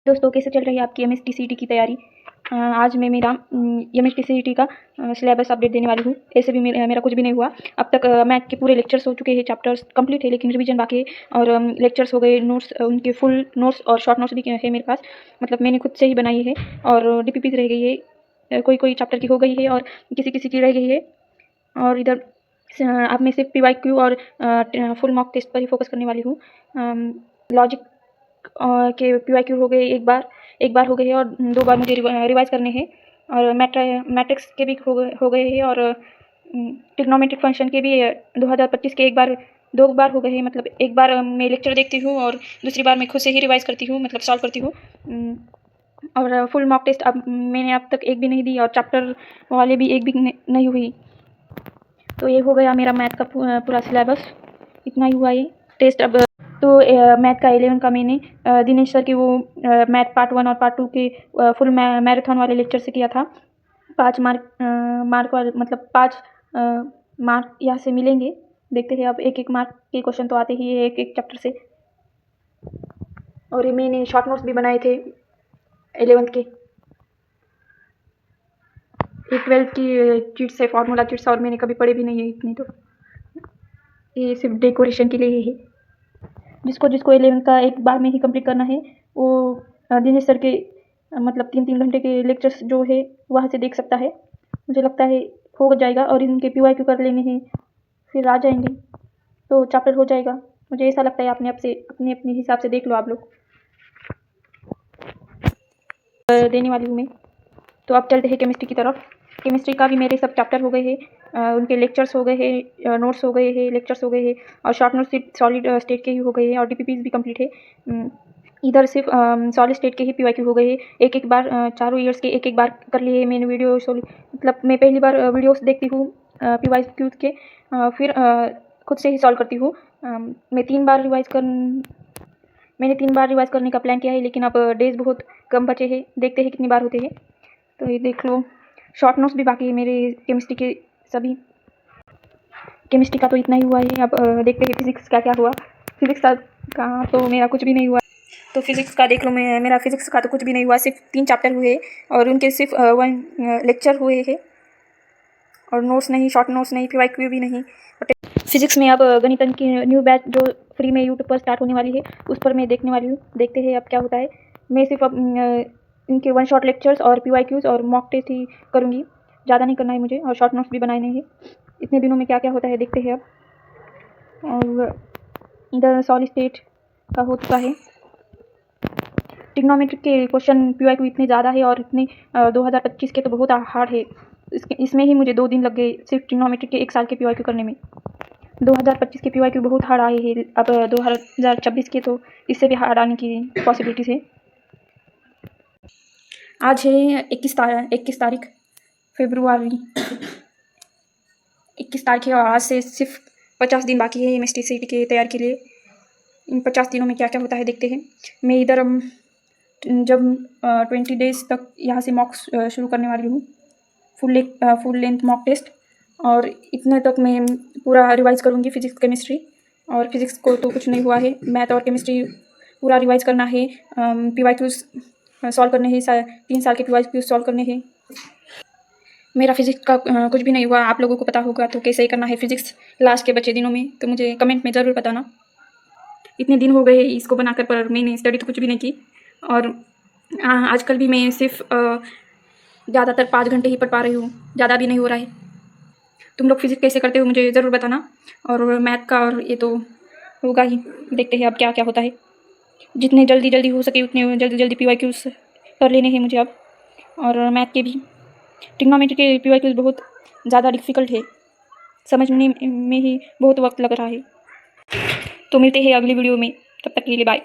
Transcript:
दोस्तों, कैसे चल रही है आपकी एमएसटीसीटी की तैयारी। आज मैं मेरा एमएसटीसीटी का सिलेबस अपडेट देने वाली हूँ। ऐसे भी मेरा कुछ भी नहीं हुआ अब तक। मैथ के पूरे लेक्चर्स हो चुके हैं, चैप्टर्स कंप्लीट है, लेकिन रिवीजन बाकी है। और लेक्चर्स हो गए, नोट्स उनके फुल नोट्स और शॉर्ट नोट्स भी है मेरे पास। मतलब मैंने खुद से ही बनाई है। और डीपीपीज रह गई है, कोई कोई चैप्टर की हो गई है और किसी किसी की रह गई है। और इधर अब मैं सिर्फ PYQ और फुल मॉक टेस्ट पर ही फोकस करने वाली हूँ। लॉजिक के PYQ हो गए, एक बार हो गए हैं और 2 बार मुझे रिवाइज़ करने हैं। और मैट्रिक्स के भी हो गए हैं। और ट्रिग्नोमेट्रिक फंक्शन के भी 2025 के 2 बार हो गए हैं। मतलब एक बार मैं लेक्चर देखती हूँ और दूसरी बार मैं खुद से ही रिवाइज़ करती हूँ, मतलब सॉल्व करती हूँ। और फुल मॉक टेस्ट मैंने अब तक एक भी नहीं दी, और चैप्टर वाले भी एक भी नहीं हुई। तो ये हो गया मेरा मैथ का पूरा सिलेबस। इतना ही हुआ ये टेस्ट। अब तो मैथ का 11 का मैंने दिनेश सर के वो मैथ पार्ट 1 और पार्ट 2 के फुल मैराथन वाले लेक्चर से किया था। 5 मार्क वाले, मतलब 5 मार्क यहाँ से मिलेंगे। देखते हैं अब, एक मार्क के क्वेश्चन तो आते ही है एक चैप्टर से। और ये मैंने शॉर्ट नोट्स भी बनाए थे 11th के। ये 12th की चीट्स है, फार्मूला चीट्स, और मैंने कभी पढ़े भी नहीं है इतनी। तो ये सिर्फ डेकोरेशन के लिए है। जिसको 11th का एक बार में ही कंप्लीट करना है, वो दिनेश सर के मतलब 3-3 घंटे के लेक्चर्स जो है वहाँ से देख सकता है। मुझे लगता है हो जाएगा। और इनके PYQ कर लेने हैं, फिर आ जाएंगे तो चैप्टर हो जाएगा। मुझे ऐसा लगता है। अपने अपने हिसाब से देख लो आप लोग। देने वाली हूँ मैं। तो अब चलते हैं केमिस्ट्री की तरफ। केमिस्ट्री का भी मेरे सब चैप्टर हो गए हैं, उनके लेक्चर्स हो गए हैं, नोट्स हो गए हैं, लेक्चर्स हो गए हैं, और शॉर्ट नोट्स सॉलिड स्टेट के ही हो गए हैं, और DPPs भी कंप्लीट है। इधर सिर्फ सॉलिड स्टेट के ही PYQ हो गए हैं। एक बार चारों ईयर्स के एक बार कर लिए मैंने वीडियो। मतलब मैं पहली बार वीडियोस देखती हूँ PYQ के, फिर खुद से ही सॉल्व करती हूँ। मैंने 3 बार रिवाइज़ करने का प्लान किया है, लेकिन अब डेज बहुत कम बचे हैं। देखते हैं कितनी बार होते हैं। तो ये देख लो, शॉर्ट नोट्स भी बाकी है मेरे केमिस्ट्री के सभी। केमिस्ट्री का तो इतना ही हुआ है। अब देखते हैं फिजिक्स का क्या हुआ। फिजिक्स का तो मेरा कुछ भी नहीं हुआ। तो फिजिक्स का देख लो, मेरा फिजिक्स का तो कुछ भी नहीं हुआ। सिर्फ 3 चैप्टर हुए और उनके सिर्फ 1 लेक्चर हुए हैं, और नोट्स नहीं, शॉर्ट नोट्स नहीं, PYQ भी नहीं। फिजिक्स में अब गणितन की न्यू बैच जो फ्री में यूट्यूब पर स्टार्ट होने वाली है, उस पर मैं देखने वाली हूँ। देखते हैं अब क्या होता है। मैं सिर्फ अब इनके 1 शॉट लेक्चर्स और PYQs और मॉक टेस्ट ही करूँगी। ज़्यादा नहीं करना है मुझे, और शॉर्ट नोट्स भी बनाने हैं। इतने दिनों में क्या क्या होता है देखते हैं अब। और इधर सॉलिड स्टेट का हो चुका है। ट्रिग्नोमेट्रिक के क्वेश्चन PYQ इतने ज़्यादा है, और इतने 2025 के तो बहुत हार्ड है। इसमें ही मुझे 2 दिन लग गए सिर्फ ट्रिग्नोमेट्रिक के 1 साल के PYQ करने में। 2025 के PYQ बहुत हार्ड आए हैं। अब 2026 के तो इससे भी हार्ड आने की पॉसिबिलिटीज़ है। आज है 21 तारीख फरवरी। 21 तारीख है, और आज से सिर्फ 50 दिन बाकी है MSTCT के तैयारी के लिए। इन 50 दिनों में क्या क्या होता है देखते हैं। मैं इधर जब 20 डेज तक यहाँ से मॉक शुरू करने वाली हूँ, फुल लेंथ मॉक टेस्ट। और इतने तक मैं पूरा रिवाइज़ करूँगी फिजिक्स केमिस्ट्री। और फिजिक्स को तो कुछ नहीं हुआ है, मैथ और केमिस्ट्री पूरा रिवाइज़ करना है। PYQs सॉल्व करने हैं, 3 साल के PYQs सॉल्व करने हैं। मेरा फिजिक्स का कुछ भी नहीं हुआ। आप लोगों को पता होगा तो कैसे करना है फिजिक्स लास्ट के बचे दिनों में, तो मुझे कमेंट में ज़रूर बताना। इतने दिन हो गए इसको बनाकर, पर मैंने स्टडी तो कुछ भी नहीं की। और आजकल भी मैं सिर्फ ज़्यादातर 5 घंटे ही पढ़ पा रही हूँ, ज़्यादा भी नहीं हो रहा है। तुम लोग फिजिक्स कैसे करते हो मुझे ज़रूर बताना। और मैथ का और ये तो होगा ही। देखते हैं अब क्या क्या होता है। जितने जल्दी हो सके उतने जल्दी PYQs कर लेने हैं मुझे अब। और मैथ के भी, ट्रिग्नोमेट्री के PYQs बहुत ज़्यादा डिफ़िकल्ट है, समझने में ही बहुत वक्त लग रहा है। तो मिलते हैं अगली वीडियो में, तब तक के लिए बाय।